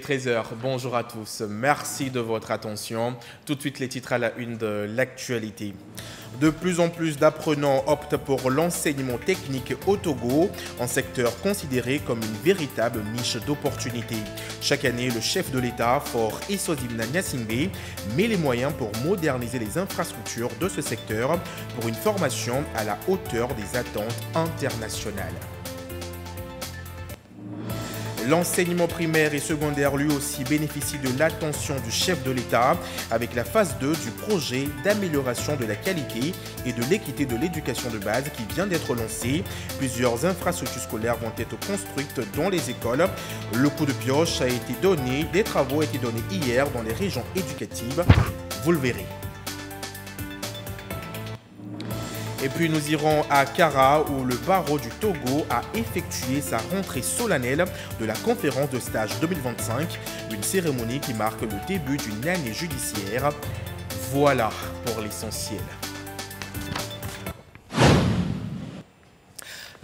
13h, bonjour à tous. Merci de votre attention. Tout de suite, les titres à la une de l'actualité. De plus en plus d'apprenants optent pour l'enseignement technique au Togo, un secteur considéré comme une véritable niche d'opportunités. Chaque année, le chef de l'État, Faure Essozimna Gnassingbé, met les moyens pour moderniser les infrastructures de ce secteur pour une formation à la hauteur des attentes internationales. L'enseignement primaire et secondaire lui aussi bénéficie de l'attention du chef de l'État avec la phase 2 du projet d'amélioration de la qualité et de l'équité de l'éducation de base qui vient d'être lancé. Plusieurs infrastructures scolaires vont être construites dans les écoles. Le coup de pioche a été donné, des travaux ont été donnés hier dans les régions éducatives. Vous le verrez. Et puis nous irons à Kara où le barreau du Togo a effectué sa rentrée solennelle de la conférence de stage 2025, une cérémonie qui marque le début d'une année judiciaire. Voilà pour l'essentiel.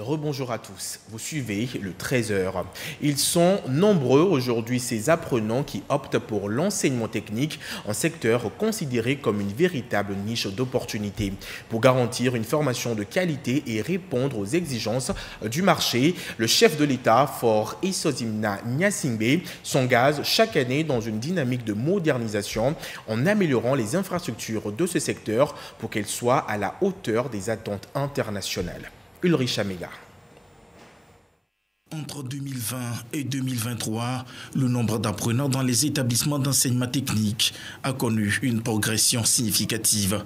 Rebonjour à tous, vous suivez le 13h. Ils sont nombreux aujourd'hui ces apprenants qui optent pour l'enseignement technique, un secteur considéré comme une véritable niche d'opportunités. Pour garantir une formation de qualité et répondre aux exigences du marché, le chef de l'État, Faure Essozimna Gnassingbé, s'engage chaque année dans une dynamique de modernisation en améliorant les infrastructures de ce secteur pour qu'elles soient à la hauteur des attentes internationales. Ulrich Amega. Entre 2020 et 2023, le nombre d'apprenants dans les établissements d'enseignement technique a connu une progression significative.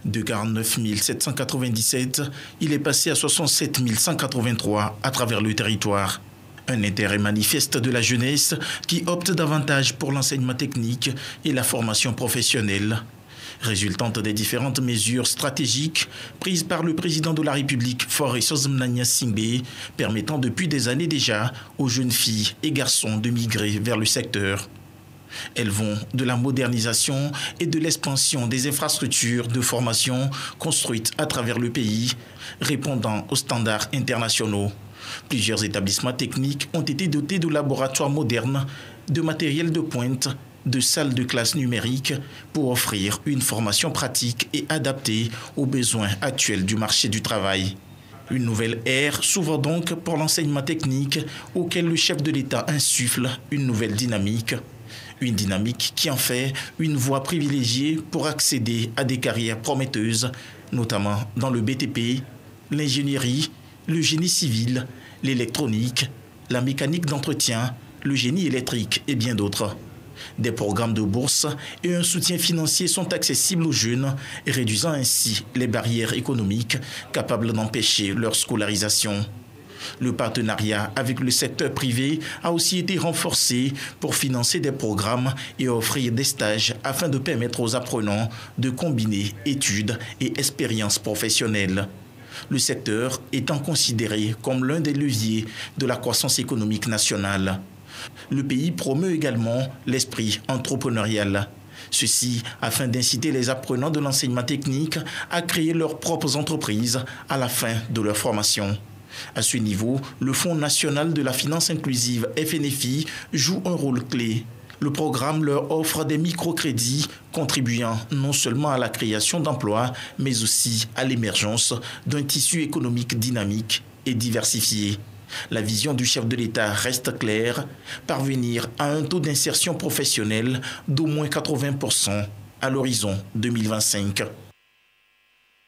De 49 797, il est passé à 67 183 à travers le territoire. Un intérêt manifeste de la jeunesse qui opte davantage pour l'enseignement technique et la formation professionnelle. Résultante des différentes mesures stratégiques prises par le président de la République, Faure Essozimna Gnassingbé, permettant depuis des années déjà aux jeunes filles et garçons de migrer vers le secteur. Elles vont de la modernisation et de l'expansion des infrastructures de formation construites à travers le pays, répondant aux standards internationaux. Plusieurs établissements techniques ont été dotés de laboratoires modernes, de matériel de pointe, de salles de classe numériques pour offrir une formation pratique et adaptée aux besoins actuels du marché du travail. Une nouvelle ère s'ouvre donc pour l'enseignement technique auquel le chef de l'État insuffle une nouvelle dynamique. Une dynamique qui en fait une voie privilégiée pour accéder à des carrières prometteuses, notamment dans le BTP, l'ingénierie, le génie civil, l'électronique, la mécanique d'entretien, le génie électrique et bien d'autres. Des programmes de bourse et un soutien financier sont accessibles aux jeunes, réduisant ainsi les barrières économiques capables d'empêcher leur scolarisation. Le partenariat avec le secteur privé a aussi été renforcé pour financer des programmes et offrir des stages afin de permettre aux apprenants de combiner études et expériences professionnelles. Le secteur étant considéré comme l'un des leviers de la croissance économique nationale. Le pays promeut également l'esprit entrepreneurial. Ceci afin d'inciter les apprenants de l'enseignement technique à créer leurs propres entreprises à la fin de leur formation. À ce niveau, le Fonds national de la finance inclusive FNFI joue un rôle clé. Le programme leur offre des microcrédits contribuant non seulement à la création d'emplois, mais aussi à l'émergence d'un tissu économique dynamique et diversifié. La vision du chef de l'État reste claire, parvenir à un taux d'insertion professionnelle d'au moins 80% à l'horizon 2025.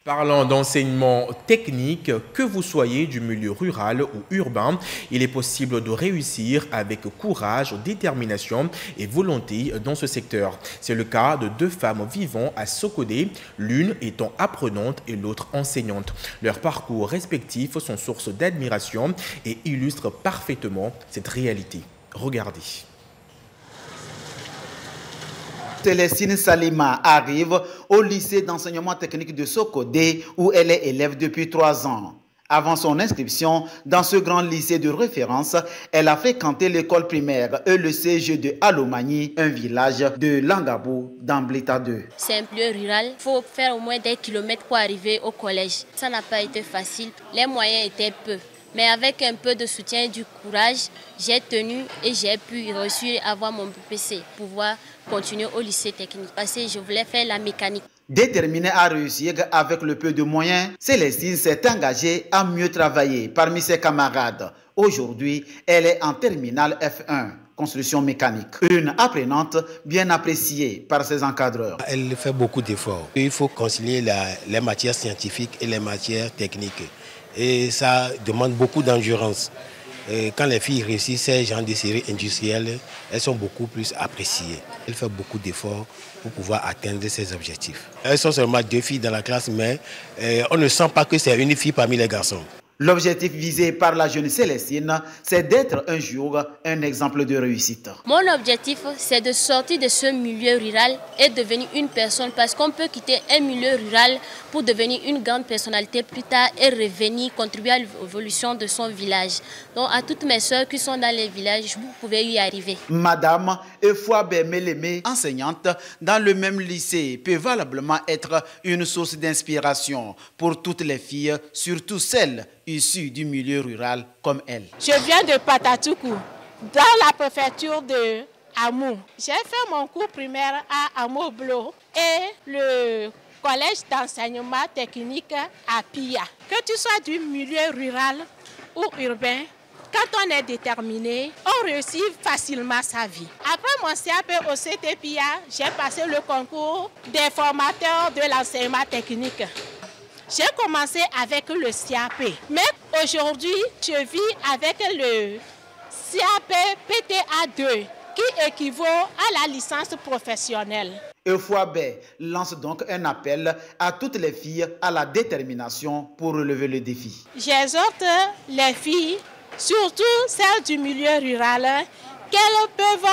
Parlant d'enseignement technique, que vous soyez du milieu rural ou urbain, il est possible de réussir avec courage, détermination et volonté dans ce secteur. C'est le cas de deux femmes vivant à Sokodé, l'une étant apprenante et l'autre enseignante. Leurs parcours respectifs sont source d'admiration et illustrent parfaitement cette réalité. Regardez. Célestine Salima arrive au lycée d'enseignement technique de Sokodé où elle est élève depuis 3 ans. Avant son inscription dans ce grand lycée de référence, elle a fréquenté l'école primaire et le CG de Alomagny, un village de Langabou dans Blita 2. C'est un milieu rural, il faut faire au moins des kilomètres pour arriver au collège. Ça n'a pas été facile, les moyens étaient peu. Mais avec un peu de soutien et du courage, j'ai tenu et j'ai pu réussir à avoir mon BPC, pouvoir continuer au lycée technique parce que je voulais faire la mécanique. Déterminée à réussir avec le peu de moyens, Célestine s'est engagée à mieux travailler parmi ses camarades. Aujourd'hui, elle est en terminale F1, construction mécanique. Une apprenante bien appréciée par ses encadreurs. Elle fait beaucoup d'efforts. Il faut concilier les matières scientifiques et les matières techniques. Et ça demande beaucoup d'endurance. Quand les filles réussissent ces genres de séries industrielles, elles sont beaucoup plus appréciées. Elle fait beaucoup d'efforts pour pouvoir atteindre ses objectifs. Elles sont seulement 2 filles dans la classe, mais on ne sent pas que c'est une fille parmi les garçons. L'objectif visé par la jeune Célestine, c'est d'être un jour un exemple de réussite. Mon objectif, c'est de sortir de ce milieu rural et devenir une personne parce qu'on peut quitter un milieu rural pour devenir une grande personnalité plus tard et revenir contribuer à l'évolution de son village. Donc à toutes mes soeurs qui sont dans les villages, vous pouvez y arriver. Madame Efouabe Meleme, enseignante dans le même lycée, peut valablement être une source d'inspiration pour toutes les filles, surtout celles issues du milieu rural comme elle. Je viens de Patatoukou, dans la préfecture de Amou. J'ai fait mon cours primaire à Amoblo et le collège d'enseignement technique à Pia. Que tu sois du milieu rural ou urbain, quand on est déterminé, on réussit facilement sa vie. Après mon CAP au CT Pia, j'ai passé le concours des formateurs de l'enseignement technique. J'ai commencé avec le CAP, mais aujourd'hui, je vis avec le CAP PTA2, qui équivaut à la licence professionnelle. Efouabe lance donc un appel à toutes les filles à la détermination pour relever le défi. J'exhorte les filles, surtout celles du milieu rural, qu'elles peuvent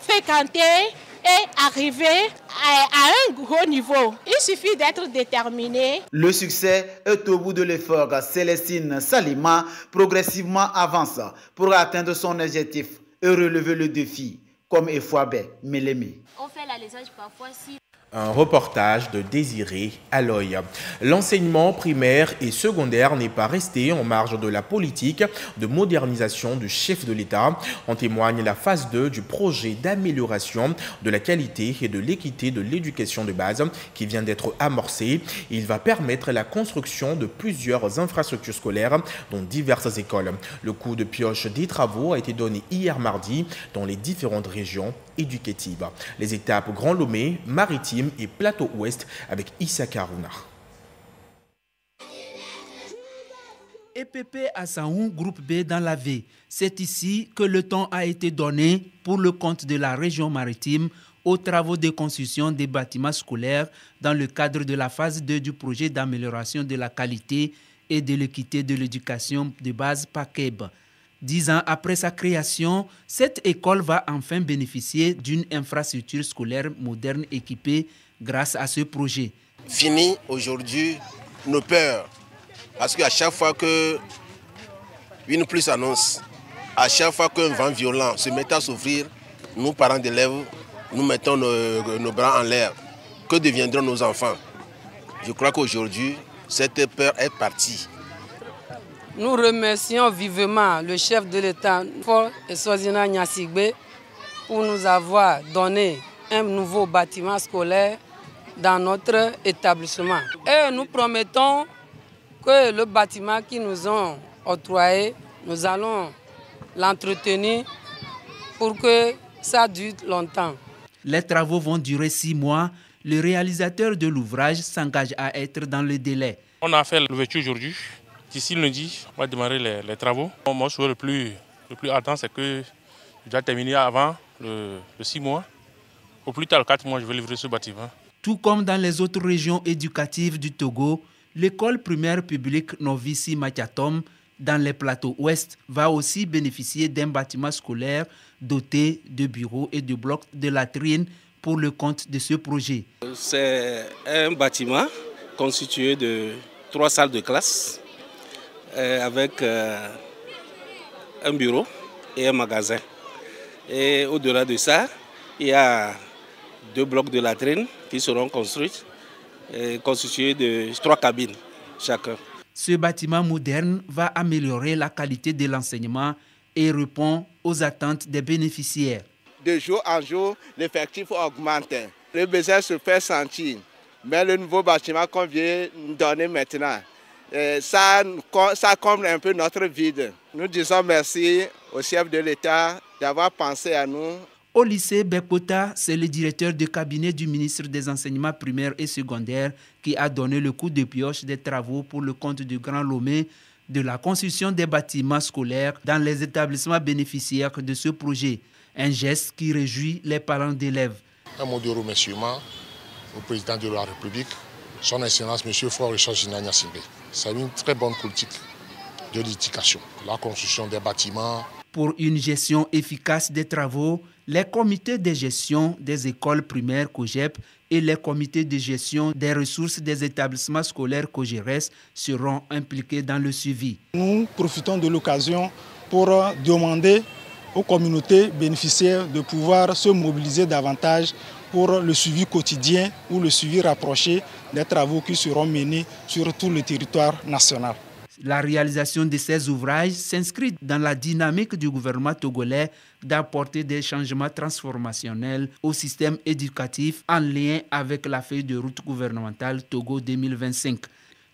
fréquenter et arriver à un gros niveau. Il suffit d'être déterminé. Le succès est au bout de l'effort. Célestine Salima progressivement avance pour atteindre son objectif et relever le défi, comme Efouabe Meleme. On fait l'alésage parfois si... Un reportage de Désiré Aloy. L'enseignement primaire et secondaire n'est pas resté en marge de la politique de modernisation du chef de l'État. En témoigne la phase 2 du projet d'amélioration de la qualité et de l'équité de l'éducation de base qui vient d'être amorcé. Il va permettre la construction de plusieurs infrastructures scolaires dont diverses écoles. Le coup de pioche des travaux a été donné hier mardi dans les différentes régions éducatives. Les étapes Grand Lomé, Maritime et Plateau Ouest avec Issa Karouna. EPP à Saoun, groupe B dans la V. C'est ici que le temps a été donné pour le compte de la région maritime aux travaux de construction des bâtiments scolaires dans le cadre de la phase 2 du projet d'amélioration de la qualité et de l'équité de l'éducation de base PAKEB. 10 ans après sa création, cette école va enfin bénéficier d'une infrastructure scolaire moderne équipée grâce à ce projet. Fini aujourd'hui nos peurs, parce qu'à chaque fois qu'une pluie s'annonce, à chaque fois qu'un vent violent se met à s'ouvrir, nous parents d'élèves, nous mettons nos bras en l'air. Que deviendront nos enfants? Je crois qu'aujourd'hui, cette peur est partie. Nous remercions vivement le chef de l'État, Fort Eswazina Nyasigbe, pour nous avoir donné un nouveau bâtiment scolaire dans notre établissement. Et nous promettons que le bâtiment qu'ils nous ont octroyé, nous allons l'entretenir pour que ça dure longtemps. Les travaux vont durer 6 mois. Le réalisateur de l'ouvrage s'engage à être dans le délai. On a fait l'ouverture aujourd'hui. D'ici lundi, on va démarrer les travaux. Mon souhait le plus ardent, c'est que je dois terminer avant le 6 mois. Au plus tard, le 4 mois, je vais livrer ce bâtiment. Tout comme dans les autres régions éducatives du Togo, l'école primaire publique Novici Makiatom dans les plateaux ouest va aussi bénéficier d'un bâtiment scolaire doté de bureaux et de blocs de latrines pour le compte de ce projet. C'est un bâtiment constitué de 3 salles de classe avec un bureau et un magasin. Et au-delà de ça, il y a 2 blocs de latrines qui seront construits, constitués de 3 cabines chacun. Ce bâtiment moderne va améliorer la qualité de l'enseignement et répond aux attentes des bénéficiaires. De jour en jour, l'effectif augmente. Le besoin se fait sentir. Mais le nouveau bâtiment qu'on vient nous donner maintenant, ça comble un peu notre vide. Nous disons merci au chef de l'État d'avoir pensé à nous. Au lycée Bekota, c'est le directeur de cabinet du ministre des Enseignements primaires et secondaires qui a donné le coup de pioche des travaux pour le compte du Grand Lomé de la construction des bâtiments scolaires dans les établissements bénéficiaires de ce projet. Un geste qui réjouit les parents d'élèves. Un mot de remerciement au président de la République, son Excellence M. Faure Richard Zina Gnassingbé. C'est une très bonne politique de l'éducation, la construction des bâtiments. Pour une gestion efficace des travaux, les comités de gestion des écoles primaires COGEP et les comités de gestion des ressources des établissements scolaires COGERES seront impliqués dans le suivi. Nous profitons de l'occasion pour demander aux communautés bénéficiaires de pouvoir se mobiliser davantage pour le suivi quotidien ou le suivi rapproché des travaux qui seront menés sur tout le territoire national. La réalisation de ces ouvrages s'inscrit dans la dynamique du gouvernement togolais d'apporter des changements transformationnels au système éducatif en lien avec la feuille de route gouvernementale Togo 2025.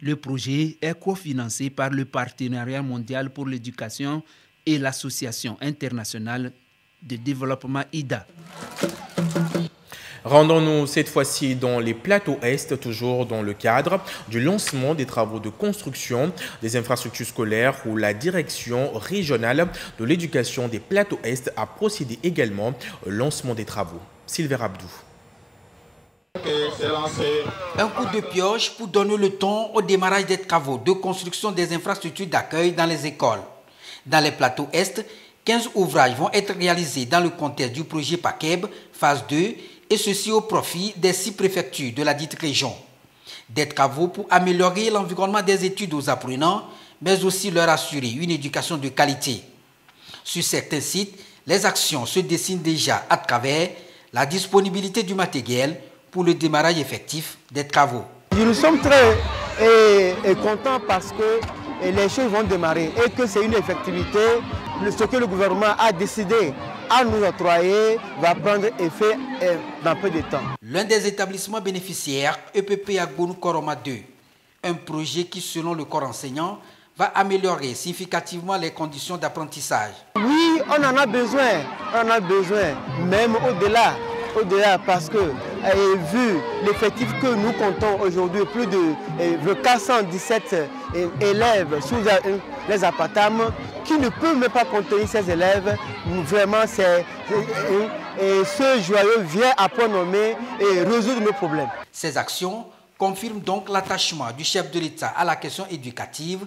Le projet est cofinancé par le Partenariat mondial pour l'éducation et l'Association internationale de développement IDA. Rendons-nous cette fois-ci dans les plateaux Est, toujours dans le cadre du lancement des travaux de construction des infrastructures scolaires où la direction régionale de l'éducation des plateaux Est a procédé également au lancement des travaux. Sylvain Abdou. Un coup de pioche pour donner le ton au démarrage des travaux de construction des infrastructures d'accueil dans les écoles. Dans les plateaux Est, 15 ouvrages vont être réalisés dans le contexte du projet PAKEB, phase 2, et ceci au profit des 6 préfectures de la dite région. Des travaux pour améliorer l'environnement des études aux apprenants, mais aussi leur assurer une éducation de qualité. Sur certains sites, les actions se dessinent déjà à travers la disponibilité du matériel pour le démarrage effectif des travaux. Nous sommes très contents parce que les choses vont démarrer et que c'est une effectivité. Ce que le gouvernement a décidé à nous octroyer va prendre effet dans peu de temps. L'un des établissements bénéficiaires, EPP Agbonu Koroma 2, un projet qui, selon le corps enseignant, va améliorer significativement les conditions d'apprentissage. Oui, on en a besoin, même au-delà, parce que, vu l'effectif que nous comptons aujourd'hui, plus de 417 élèves sous les appartements, qui ne peuvent même pas contenir ces élèves, vraiment, ce joyau vient à point nommé et résoudre nos problèmes. Ces actions confirment donc l'attachement du chef de l'État à la question éducative,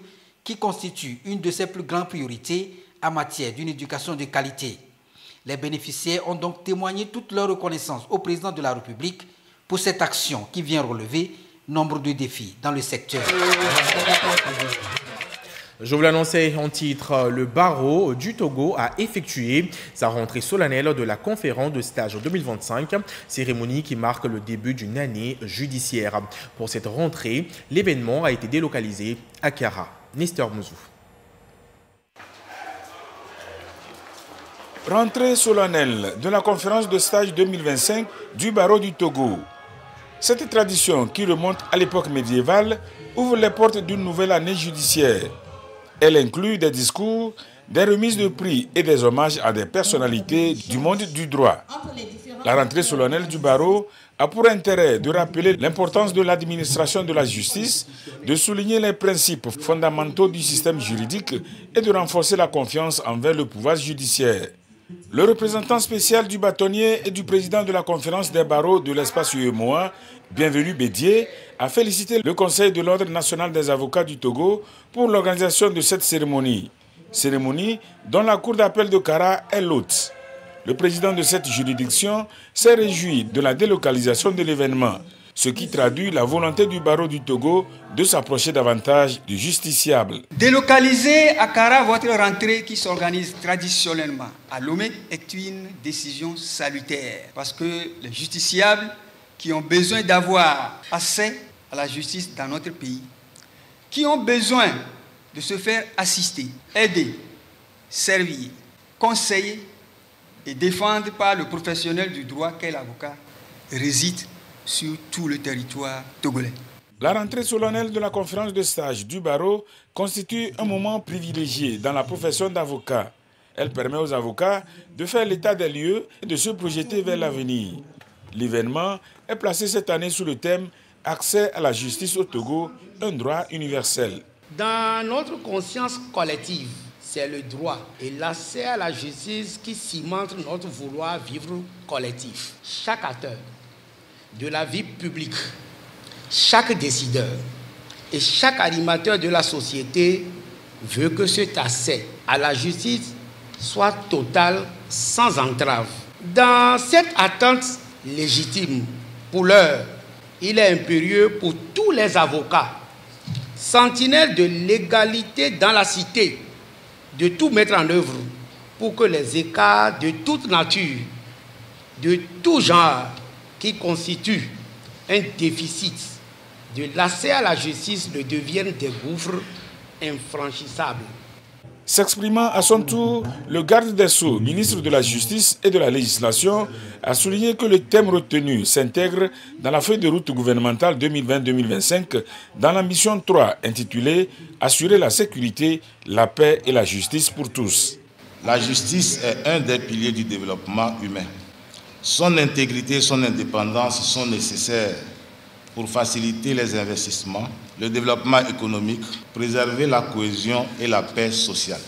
qui constitue une de ses plus grandes priorités en matière d'une éducation de qualité. Les bénéficiaires ont donc témoigné toute leur reconnaissance au président de la République pour cette action qui vient relever nombre de défis dans le secteur. Je vous l'annonçais en titre, le barreau du Togo a effectué sa rentrée solennelle de la conférence de stage 2025, cérémonie qui marque le début d'une année judiciaire. Pour cette rentrée, l'événement a été délocalisé à Kara. Nestor Mouzou. Rentrée solennelle de la conférence de stage 2025 du barreau du Togo. Cette tradition qui remonte à l'époque médiévale ouvre les portes d'une nouvelle année judiciaire. Elle inclut des discours, des remises de prix et des hommages à des personnalités du monde du droit. La rentrée solennelle du barreau a pour intérêt de rappeler l'importance de l'administration de la justice, de souligner les principes fondamentaux du système juridique et de renforcer la confiance envers le pouvoir judiciaire. Le représentant spécial du bâtonnier et du président de la conférence des barreaux de l'espace UEMOA, Bienvenu Bédier, a félicité le Conseil de l'Ordre national des avocats du Togo pour l'organisation de cette cérémonie. Cérémonie dont la Cour d'appel de Kara est l'hôte. Le président de cette juridiction s'est réjoui de la délocalisation de l'événement, ce qui traduit la volonté du barreau du Togo de s'approcher davantage du justiciable. Délocaliser à Kara votre rentrée qui s'organise traditionnellement à Lomé est une décision salutaire parce que les justiciables qui ont besoin d'avoir accès à la justice dans notre pays qui ont besoin de se faire assister, aider, servir, conseiller et défendre par le professionnel du droit qu'est l'avocat résident sur tout le territoire togolais. La rentrée solennelle de la conférence de stage du barreau constitue un moment privilégié dans la profession d'avocat. Elle permet aux avocats de faire l'état des lieux et de se projeter vers l'avenir. L'événement est placé cette année sous le thème « Accès à la justice au Togo, un droit universel ». Dans notre conscience collective, c'est le droit et l'accès à la justice qui cimente notre vouloir vivre collectif. Chaque acteur de la vie publique, chaque décideur et chaque animateur de la société veut que cet accès à la justice soit total, sans entrave. Dans cette attente légitime, pour l'heure, il est impérieux pour tous les avocats, sentinelles de l'égalité dans la cité, de tout mettre en œuvre pour que les écarts de toute nature, de tout genre, qui constituent un déficit de l'accès à la justice ne deviennent des gouffres infranchissables. S'exprimant à son tour, le garde des Sceaux, ministre de la Justice et de la Législation, a souligné que le thème retenu s'intègre dans la feuille de route gouvernementale 2020-2025 dans la mission 3 intitulée « Assurer la sécurité, la paix et la justice pour tous ». La justice est un des piliers du développement humain. Son intégrité et son indépendance sont nécessaires pour faciliter les investissements, le développement économique, préserver la cohésion et la paix sociale.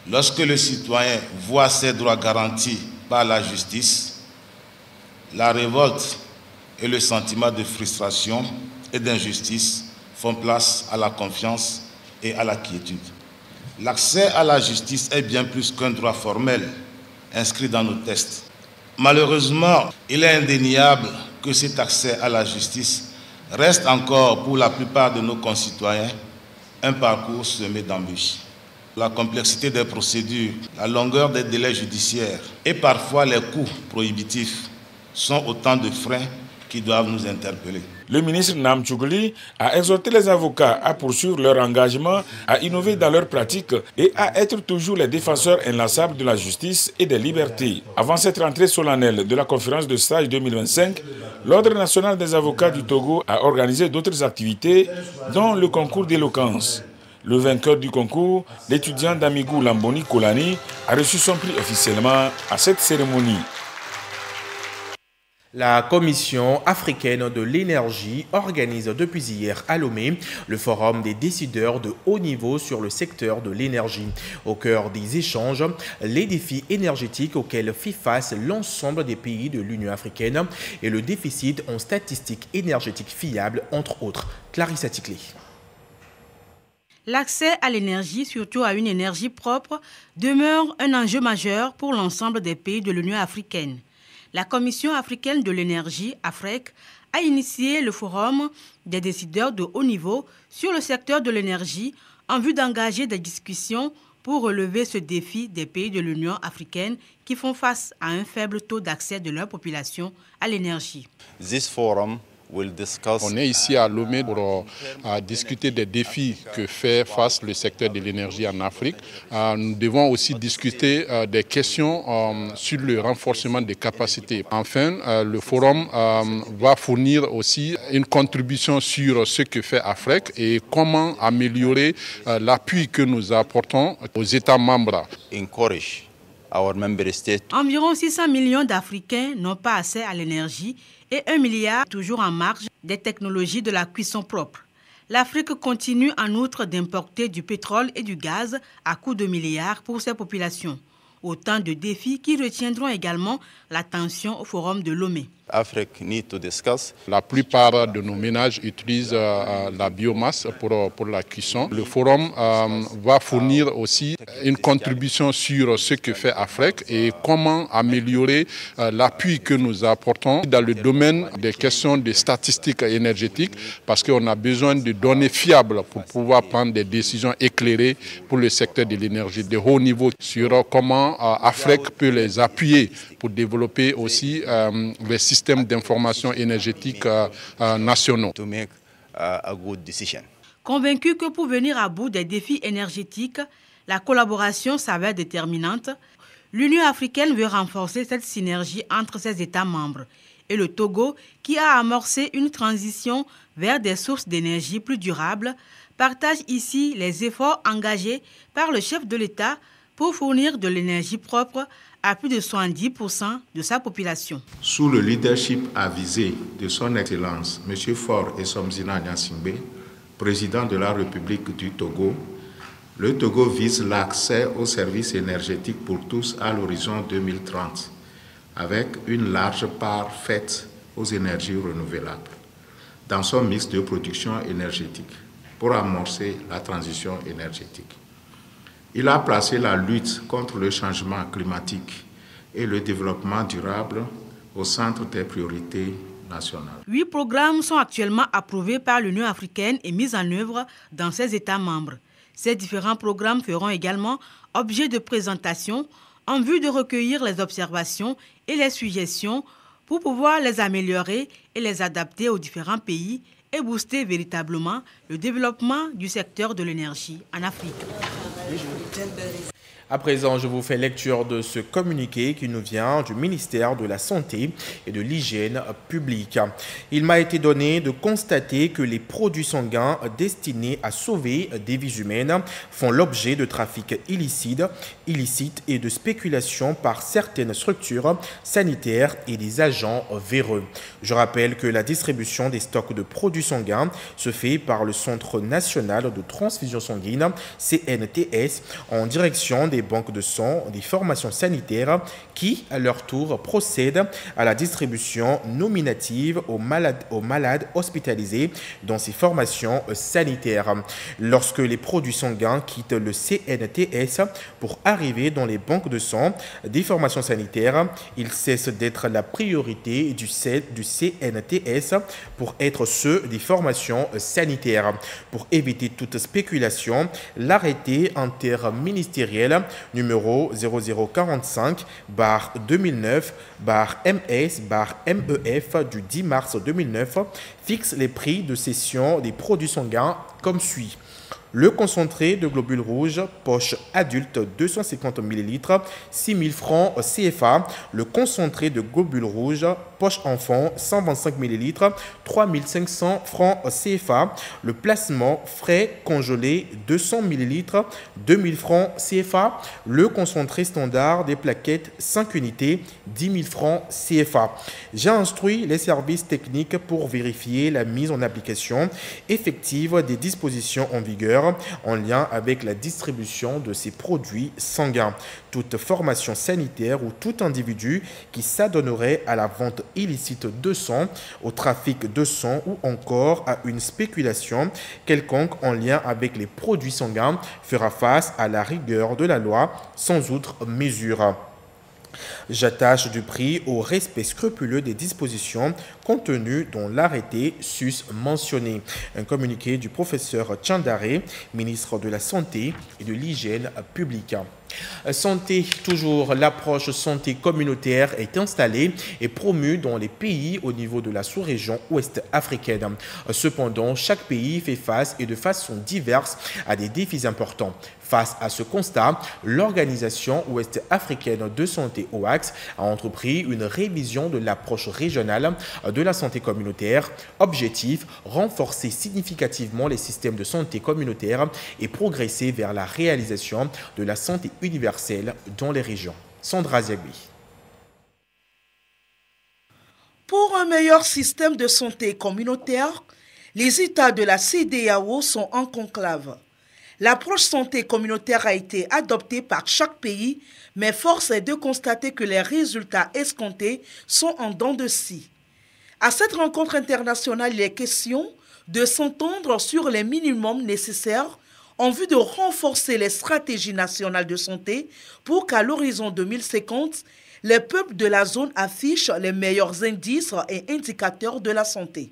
Lorsque le citoyen voit ses droits garantis par la justice, la révolte et le sentiment de frustration et d'injustice font place à la confiance et à la quiétude. L'accès à la justice est bien plus qu'un droit formel inscrit dans nos textes. Malheureusement, il est indéniable que cet accès à la justice reste encore pour la plupart de nos concitoyens un parcours semé d'embûches. La complexité des procédures, la longueur des délais judiciaires et parfois les coûts prohibitifs sont autant de freins qui doivent nous interpeller. Le ministre Nam Tchougli a exhorté les avocats à poursuivre leur engagement, à innover dans leurs pratiques et à être toujours les défenseurs inlassables de la justice et des libertés. Avant cette rentrée solennelle de la conférence de stage 2025, l'Ordre national des avocats du Togo a organisé d'autres activités, dont le concours d'éloquence. Le vainqueur du concours, l'étudiant d'Amigou Lamboni Kolani, a reçu son prix officiellement à cette cérémonie. La Commission africaine de l'énergie organise depuis hier à Lomé le forum des décideurs de haut niveau sur le secteur de l'énergie. Au cœur des échanges, les défis énergétiques auxquels fait face l'ensemble des pays de l'Union africaine et le déficit en statistiques énergétiques fiables, entre autres. Clarissa Tikli. L'accès à l'énergie, surtout à une énergie propre, demeure un enjeu majeur pour l'ensemble des pays de l'Union africaine. La Commission africaine de l'énergie, AFREC, a initié le forum des décideurs de haut niveau sur le secteur de l'énergie en vue d'engager des discussions pour relever ce défi des pays de l'Union africaine qui font face à un faible taux d'accès de leur population à l'énergie. On est ici à Lomé pour discuter des défis que fait face le secteur de l'énergie en Afrique. Nous devons aussi discuter des questions sur le renforcement des capacités. Enfin, le forum va fournir aussi une contribution sur ce que fait AFREC et comment améliorer l'appui que nous apportons aux États membres. Environ 600 millions d'Africains n'ont pas accès à l'énergie et 1 milliard toujours en marge des technologies de la cuisson propre. L'Afrique continue en outre d'importer du pétrole et du gaz à coût de milliards pour ses populations. Autant de défis qui retiendront également l'attention au forum de Lomé. La plupart de nos ménages utilisent la biomasse pour la cuisson. Le forum va fournir aussi une contribution sur ce que fait AFREC et comment améliorer l'appui que nous apportons dans le domaine des questions de statistiques énergétiques parce qu'on a besoin de données fiables pour pouvoir prendre des décisions éclairées pour le secteur de l'énergie de haut niveau sur comment AFREC peut les appuyer pour développer aussi les systèmes d'information énergétique nationaux. Convaincu que pour venir à bout des défis énergétiques, la collaboration s'avère déterminante, l'Union africaine veut renforcer cette synergie entre ses États membres et le Togo, qui a amorcé une transition vers des sources d'énergie plus durables, partage ici les efforts engagés par le chef de l'État pour fournir de l'énergie propre à plus de 70% de sa population. Sous le leadership avisé de son Excellence, M. Faure Essomzina Gnassingbé, président de la République du Togo, le Togo vise l'accès aux services énergétiques pour tous à l'horizon 2030, avec une large part faite aux énergies renouvelables, dans son mix de production énergétique, pour amorcer la transition énergétique. Il a placé la lutte contre le changement climatique et le développement durable au centre des priorités nationales. 8 programmes sont actuellement approuvés par l'Union africaine et mis en œuvre dans ses États membres. Ces différents programmes feront également objet de présentation en vue de recueillir les observations et les suggestions pour pouvoir les améliorer et les adapter aux différents pays et booster véritablement le développement du secteur de l'énergie en Afrique. À présent, je vous fais lecture de ce communiqué qui nous vient du ministère de la Santé et de l'Hygiène publique. Il m'a été donné de constater que les produits sanguins destinés à sauver des vies humaines font l'objet de trafics illicites et de spéculation par certaines structures sanitaires et des agents véreux. Je rappelle que la distribution des stocks de produits sanguins se fait par le Centre national de transfusion sanguine, CNTS, en direction des banques de sang, des formations sanitaires qui, à leur tour, procèdent à la distribution nominative aux malades hospitalisés dans ces formations sanitaires. Lorsque les produits sanguins quittent le CNTS pour arriver dans les banques de sang des formations sanitaires, ils cessent d'être la priorité du CNTS pour être ceux des formations sanitaires. Pour éviter toute spéculation, l'arrêté interministériel numéro 0045/2009/MS/MEF du 10 mars 2009 fixe les prix de cession des produits sanguins comme suit. Le concentré de globules rouges, poche adulte 250 ml, 6 000 francs CFA. Le concentré de globules rouges, poche enfant, 125 ml, 3 500 francs CFA. Le placement frais congelé, 200 ml, 2 000 francs CFA. Le concentré standard des plaquettes, 5 unités, 10 000 francs CFA. J'ai instruit les services techniques pour vérifier la mise en application effective des dispositions en vigueur en lien avec la distribution de ces produits sanguins. Toute formation sanitaire ou tout individu qui s'adonnerait à la vente illicite de sang, au trafic de sang ou encore à une spéculation quelconque en lien avec les produits sanguins fera face à la rigueur de la loi sans outre mesure. J'attache du prix au respect scrupuleux des dispositions contenues dans l'arrêté sus mentionné. Un communiqué du professeur Tchandare, ministre de la Santé et de l'Hygiène publique. Santé, toujours, l'approche santé communautaire est installée et promue dans les pays au niveau de la sous-région ouest africaine. Cependant, chaque pays fait face et de façon diverse à des défis importants. Face à ce constat, l'Organisation ouest-africaine de santé OAX a entrepris une révision de l'approche régionale de la santé communautaire. Objectif, renforcer significativement les systèmes de santé communautaire et progresser vers la réalisation de la santé universelle dans les régions. Sandra Ziagbi. Pour un meilleur système de santé communautaire, les États de la CEDEAO sont en conclave. L'approche santé communautaire a été adoptée par chaque pays, mais force est de constater que les résultats escomptés sont en dents de scie. À cette rencontre internationale, il est question de s'entendre sur les minimums nécessaires en vue de renforcer les stratégies nationales de santé pour qu'à l'horizon 2050, les peuples de la zone affichent les meilleurs indices et indicateurs de la santé.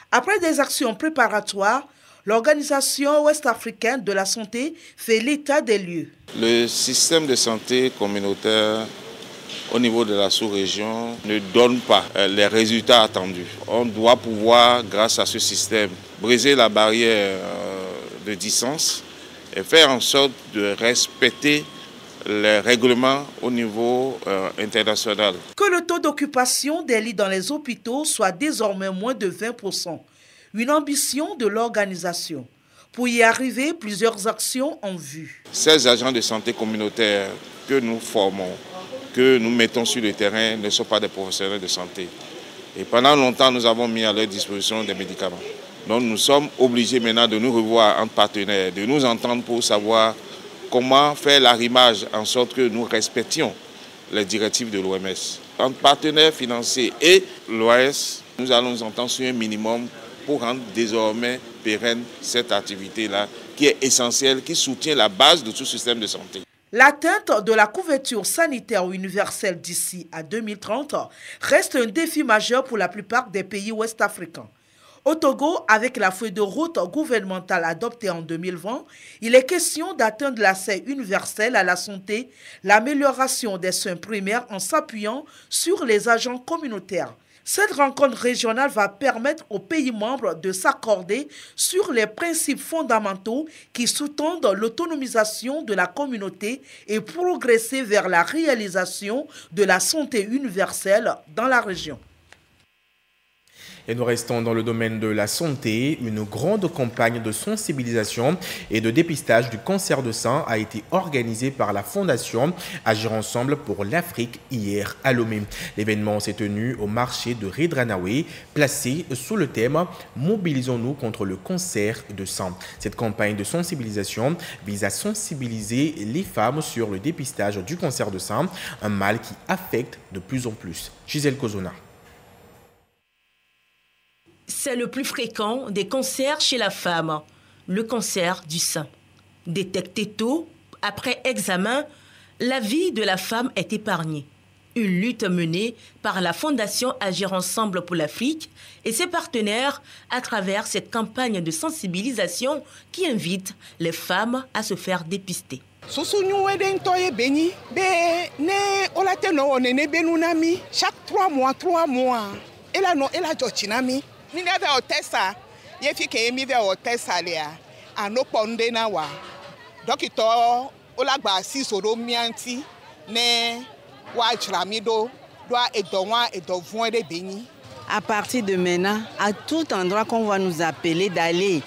Après des actions préparatoires, l'Organisation ouest-africaine de la santé fait l'état des lieux. Le système de santé communautaire au niveau de la sous-région ne donne pas les résultats attendus. On doit pouvoir, grâce à ce système, briser la barrière de distance et faire en sorte de respecter les règlements au niveau international. Que le taux d'occupation des lits dans les hôpitaux soit désormais moins de 20%. Une ambition de l'organisation. Pour y arriver, plusieurs actions en vue. Ces agents de santé communautaire que nous formons, que nous mettons sur le terrain, ne sont pas des professionnels de santé. Et pendant longtemps, nous avons mis à leur disposition des médicaments. Donc nous sommes obligés maintenant de nous revoir entre partenaires, de nous entendre pour savoir comment faire l'arrimage en sorte que nous respections les directives de l'OMS. Entre partenaires financiers et l'OMS, nous allons nous entendre sur un minimum pour rendre désormais pérenne cette activité-là qui est essentielle, qui soutient la base de tout système de santé. L'atteinte de la couverture sanitaire universelle d'ici à 2030 reste un défi majeur pour la plupart des pays ouest-africains. Au Togo, avec la feuille de route gouvernementale adoptée en 2020, il est question d'atteindre l'accès universel à la santé, l'amélioration des soins primaires en s'appuyant sur les agents communautaires. Cette rencontre régionale va permettre aux pays membres de s'accorder sur les principes fondamentaux qui sous-tendent l'autonomisation de la communauté et progresser vers la réalisation de la santé universelle dans la région. Et nous restons dans le domaine de la santé. Une grande campagne de sensibilisation et de dépistage du cancer de sein a été organisée par la Fondation Agir Ensemble pour l'Afrique hier à Lomé. L'événement s'est tenu au marché de Redranawe, placé sous le thème « Mobilisons-nous contre le cancer de sein ». Cette campagne de sensibilisation vise à sensibiliser les femmes sur le dépistage du cancer de sein, un mal qui affecte de plus en plus. Gisèle Kozona. C'est le plus fréquent des cancers chez la femme, le cancer du sein. Détecté tôt, après examen, la vie de la femme est épargnée. Une lutte menée par la Fondation Agir Ensemble pour l'Afrique et ses partenaires à travers cette campagne de sensibilisation qui invite les femmes à se faire dépister. Chaque 3 mois. Mi ne ve otesa ye fi ke mi ve otesa le a no ponde na wa dokito olagba si soro mianti ne wa jramido doa edonwa edovon de beni. À partir de maintenant, à tout endroit qu'on va nous appeler d'aller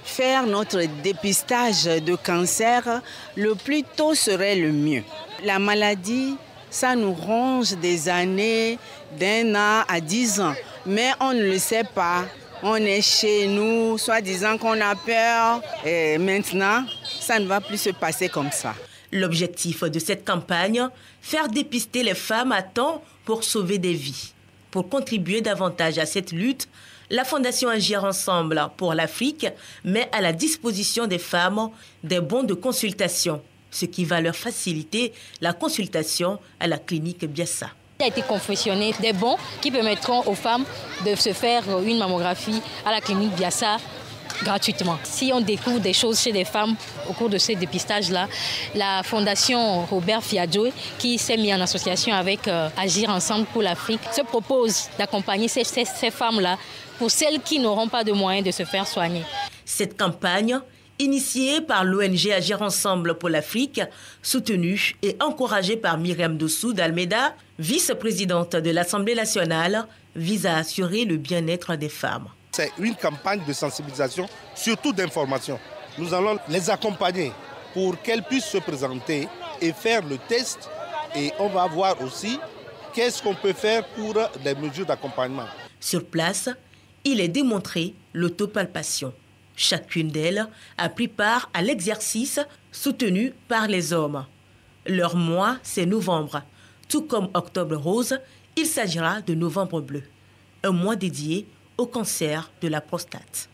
faire notre dépistage de cancer, le plus tôt serait le mieux. La maladie, ça nous ronge des années, d'1 an à 10 ans. Mais on ne le sait pas. On est chez nous, soi-disant qu'on a peur. Et maintenant, ça ne va plus se passer comme ça. L'objectif de cette campagne, faire dépister les femmes à temps pour sauver des vies. Pour contribuer davantage à cette lutte, la Fondation Agir Ensemble pour l'Afrique met à la disposition des femmes des bons de consultation, ce qui va leur faciliter la consultation à la clinique Biassa. Il a été confectionné des bons qui permettront aux femmes de se faire une mammographie à la clinique Biassa gratuitement. Si on découvre des choses chez les femmes au cours de ces dépistages-là, la Fondation Robert Fiadjoe, qui s'est mise en association avec Agir Ensemble pour l'Afrique, se propose d'accompagner ces femmes-là pour celles qui n'auront pas de moyens de se faire soigner. Cette campagne, initiée par l'ONG Agir Ensemble pour l'Afrique, soutenue et encouragée par Myriam Dossou d'Almeida, vice-présidente de l'Assemblée nationale, vise à assurer le bien-être des femmes. C'est une campagne de sensibilisation, surtout d'information. Nous allons les accompagner pour qu'elles puissent se présenter et faire le test. Et on va voir aussi qu'est-ce qu'on peut faire pour des mesures d'accompagnement. Sur place, il est démontré l'autopalpation. Chacune d'elles a pris part à l'exercice soutenu par les hommes. Leur mois, c'est novembre. Tout comme Octobre Rose, il s'agira de Novembre Bleu, un mois dédié au cancer de la prostate.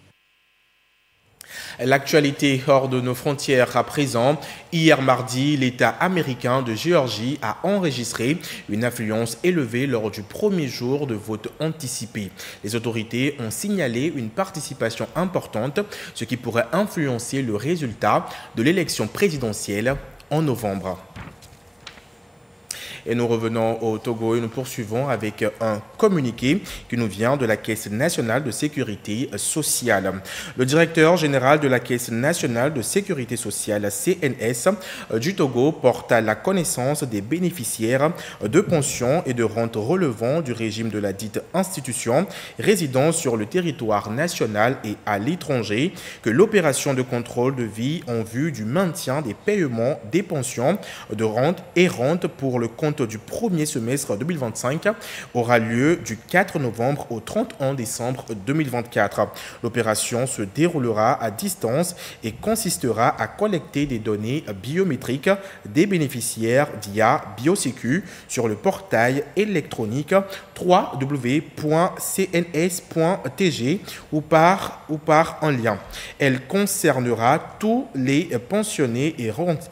L'actualité hors de nos frontières à présent. Hier mardi, l'État américain de Géorgie a enregistré une affluence élevée lors du premier jour de vote anticipé. Les autorités ont signalé une participation importante, ce qui pourrait influencer le résultat de l'élection présidentielle en novembre. Et nous revenons au Togo et nous poursuivons avec un communiqué qui nous vient de la Caisse nationale de sécurité sociale. Le directeur général de la Caisse nationale de sécurité sociale, CNS, du Togo porte à la connaissance des bénéficiaires de pensions et de rentes relevant du régime de la dite institution résidant sur le territoire national et à l'étranger que l'opération de contrôle de vie en vue du maintien des paiements des pensions de rente et rente pour le compte du premier semestre 2025 aura lieu du 4 novembre au 31 décembre 2024. L'opération se déroulera à distance et consistera à collecter des données biométriques des bénéficiaires via BioSécu sur le portail électronique www.cns.tg ou par en lien. Elle concernera tous les pensionnés et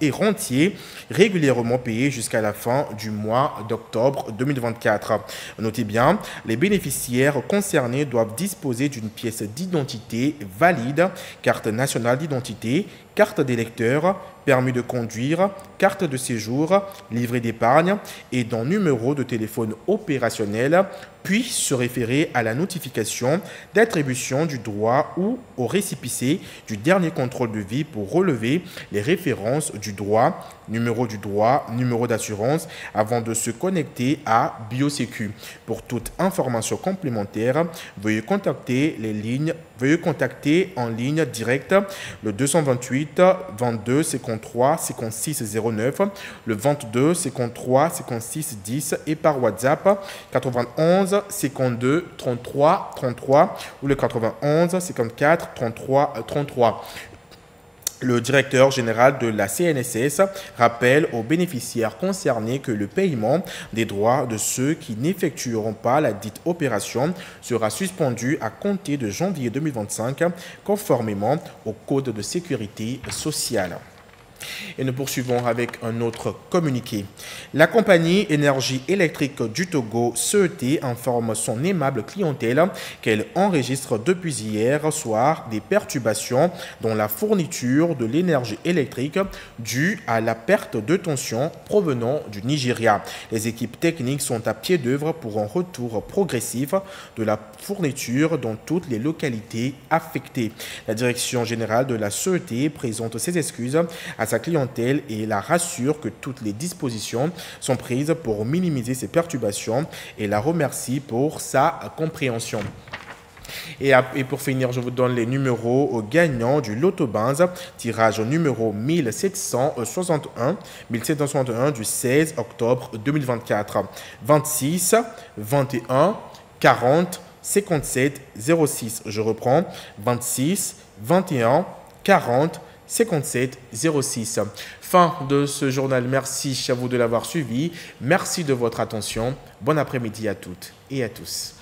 rentiers régulièrement payés jusqu'à la fin du mois d'octobre 2024. Notez bien, les bénéficiaires concernés doivent disposer d'une pièce d'identité valide, carte nationale d'identité, carte d'électeur, permis de conduire, carte de séjour, livret d'épargne et d'un numéro de téléphone opérationnel, puis se référer à la notification d'attribution du droit ou au récépissé du dernier contrôle de vie pour relever les références du droit, numéro d'assurance avant de se connecter à BioSécu. Pour toute information complémentaire, veuillez contacter en ligne directe le 228 22 53 56 09, le 22 53 56 10 et par WhatsApp 91 52 33 33 ou le 91 54 33 33. Le directeur général de la CNSS rappelle aux bénéficiaires concernés que le paiement des droits de ceux qui n'effectueront pas la dite opération sera suspendu à compter de janvier 2025, conformément au Code de sécurité sociale. Et nous poursuivons avec un autre communiqué. La compagnie Énergie électrique du Togo, CET, informe son aimable clientèle qu'elle enregistre depuis hier soir des perturbations dans la fourniture de l'énergie électrique due à la perte de tension provenant du Nigeria. Les équipes techniques sont à pied d'œuvre pour un retour progressif de la fourniture dans toutes les localités affectées. La direction générale de la CET présente ses excuses à sa clientèle et la rassure que toutes les dispositions sont prises pour minimiser ces perturbations et la remercie pour sa compréhension. Et pour finir, je vous donne les numéros gagnants du Loto Benz, tirage numéro 1761 du 16 octobre 2024. 26, 21, 40, 57, 06. Je reprends. 26, 21, 40, 57 06. Fin de ce journal. Merci à vous de l'avoir suivi. Merci de votre attention. Bon après-midi à toutes et à tous.